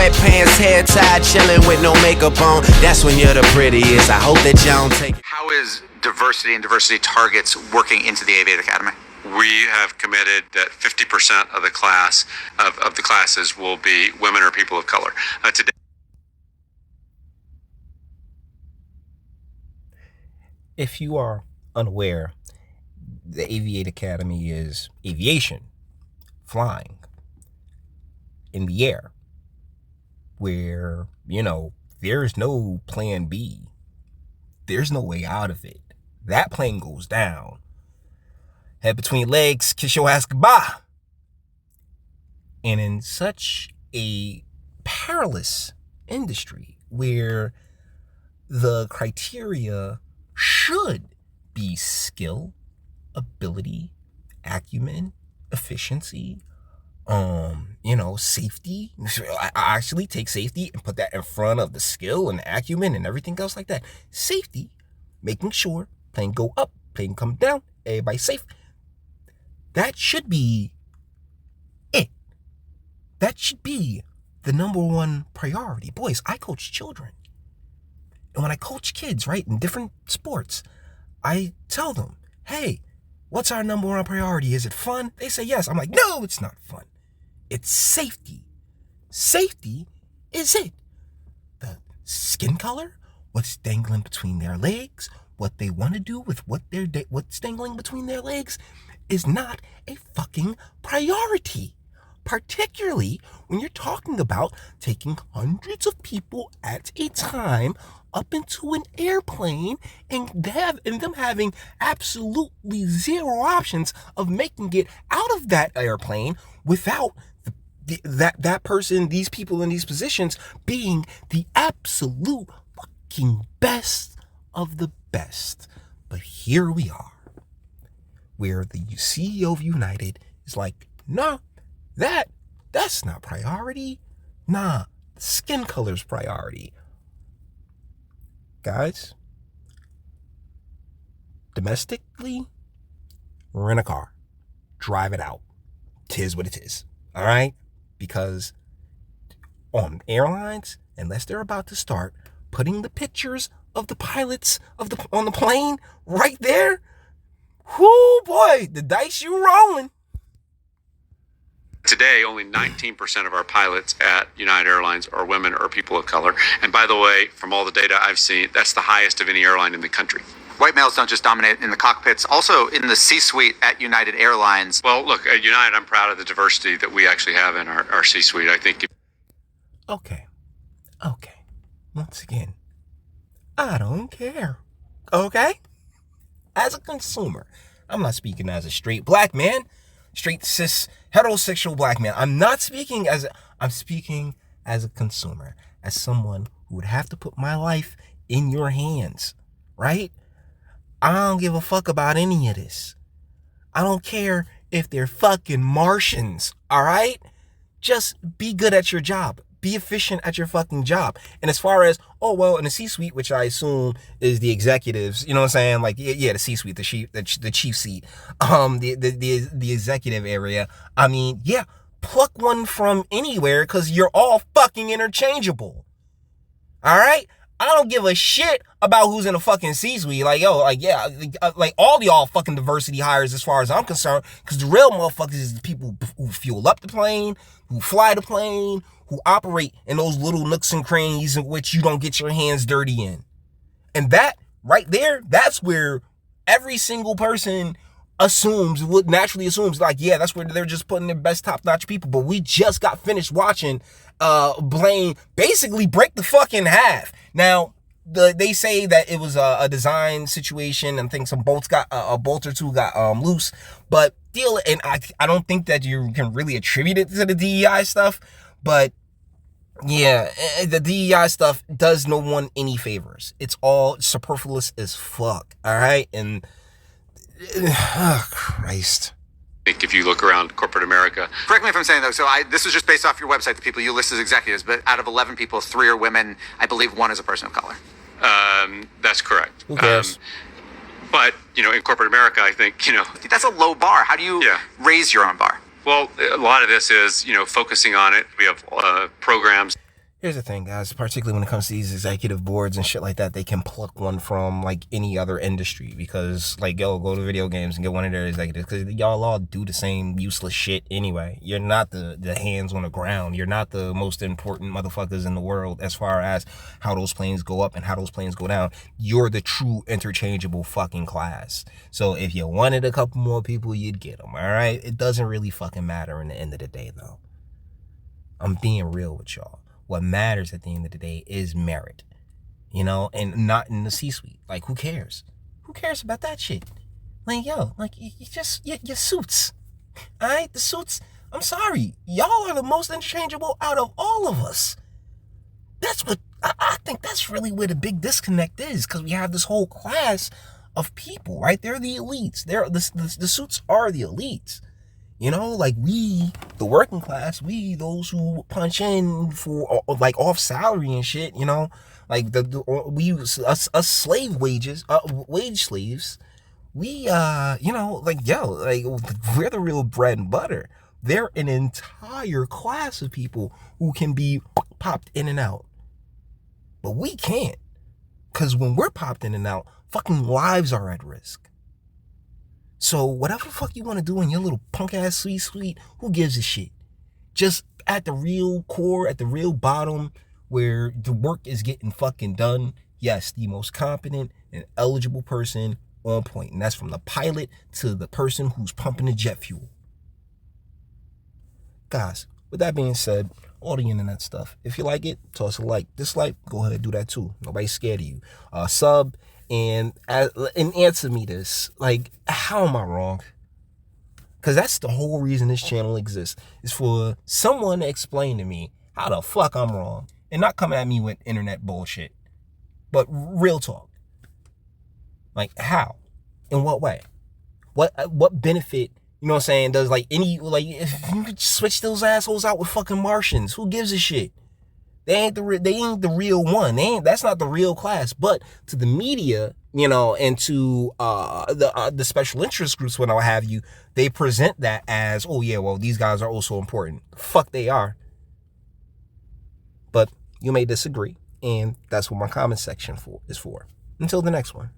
sweatpants, hair tied, chilling with no makeup on. That's when you're the prettiest. I hope that y'all don't take it. How is diversity and diversity targets working into the Aviate Academy? We have committed that 50% of the class of the classes will be women or people of color. Today. If you are unaware, the Aviate Academy is aviation, flying in the air, where, there's no plan B. There's no way out of it. That plane goes down. Head between legs, kiss your ass goodbye. And in such a perilous industry where the criteria should be skill, ability, acumen, efficiency, safety. I actually take safety and put that in front of the skill and acumen and everything else like that. Safety, making sure plane go up, plane come down, everybody safe. That should be it. That should be the number one priority. Boys, I coach children. And when I coach kids, right, in different sports, I tell them, hey, what's our number one priority? Is it fun? They say yes. I'm like, no, it's not fun. It's safety. Safety is it. The skin color, what's dangling between their legs, what they want to do with what's dangling between their legs is not a fucking priority. Particularly when you're talking about taking hundreds of people at a time up into an airplane and them having absolutely zero options of making it out of that airplane without that person, these people in these positions being the absolute fucking best of the best. But here we are, where the CEO of United is like, nah, that's not priority. Nah, skin color's priority. Guys, domestically, rent a car, drive it out. 'Tis what it is. All right? Because on airlines, unless they're about to start putting the pictures of the pilots on the plane right there, whoo boy, the dice you rolling. Today, only 19% of our pilots at United Airlines are women or people of color. And by the way, from all the data I've seen, that's the highest of any airline in the country. White males don't just dominate in the cockpits, also in the C-suite at United Airlines. Well, look, at United, I'm proud of the diversity that we actually have in our C-suite. I think. Okay. Once again, I don't care. Okay? As a consumer, I'm not speaking as a straight black man, straight cis heterosexual black man. I'm speaking as a consumer, as someone who would have to put my life in your hands, right? I don't give a fuck about any of this. I don't care if they're fucking Martians, all right? Just be good at your job. Be efficient at your fucking job. And as far as, in the C-suite, which I assume is the executives, you know what I'm saying? Like, yeah, the C-suite, the chief seat, the executive area. I mean, yeah, pluck one from anywhere because you're all fucking interchangeable. All right? I don't give a shit about who's in a fucking C-suite. Like all y'all fucking diversity hires as far as I'm concerned, because the real motherfuckers is the people who fuel up the plane, who fly the plane, who operate in those little nooks and crannies in which you don't get your hands dirty in. And that right there, that's where every single person naturally assumes, like, yeah, that's where they're just putting their best top-notch people. But we just got finished watching Blaine basically break the fucking half. Now, they say that it was a design situation, and I think some bolts got a bolt or two got loose. But I don't think that you can really attribute it to the DEI stuff. But yeah, the DEI stuff does no one any favors. It's all superfluous as fuck. All right, and Christ. I think if you look around corporate America. Correct me if I'm saying though, this is just based off your website, the people you list as executives, but out of 11 people, 3 are women. I believe 1 is a person of color. That's correct. Who cares? But, in corporate America, I think, That's a low bar. How do you raise your own bar? Well, a lot of this is, focusing on it. We have programs. Here's the thing, guys, particularly when it comes to these executive boards and shit like that, they can pluck one from, like, any other industry because, like, yo, go to video games and get one of their executives because y'all all do the same useless shit anyway. You're not the hands on the ground. You're not the most important motherfuckers in the world as far as how those planes go up and how those planes go down. You're the true interchangeable fucking class. So if you wanted a couple more people, you'd get them, all right? It doesn't really fucking matter in the end of the day, though. I'm being real with y'all. What matters at the end of the day is merit, you know, and not in the C-suite. Like, who cares? Who cares about that shit? Like, yo, like, your suits, all right? The suits, I'm sorry. Y'all are the most interchangeable out of all of us. That's what, I think that's really where the big disconnect is, because we have this whole class of people, right? They're the elites. The suits are the elites. You know, like we, the working class, we, those who punch in for like off salary and shit, you know, like we us slave wages, wage slaves, we, you know, like, yo, like we're the real bread and butter. They're an entire class of people who can be popped in and out, but we can't, because when we're popped in and out, fucking lives are at risk. So whatever the fuck you want to do in your little punk ass C-suite, who gives a shit? Just at the real core, at the real bottom, where the work is getting fucking done, yes, the most competent and eligible person on point. And that's from the pilot to the person who's pumping the jet fuel. Guys, with that being said, all the internet stuff, if you like it, toss a like. Dislike, go ahead and do that too. Nobody's scared of you. Sub. And answer me this, like, how am I wrong? Because that's the whole reason this channel exists, is for someone to explain to me how the fuck I'm wrong, and not come at me with internet bullshit, but real talk. Like, how? In what way? What benefit, you know what I'm saying, does, like, any, like, if you could switch those assholes out with fucking Martians, who gives a shit? They ain't the real one. That's not the real class. But to the media, you know, and to the special interest groups, when I have you, they present that as, oh yeah, well, these guys are also important. Fuck, they are. But you may disagree, and that's what my comment section is for. Until the next one.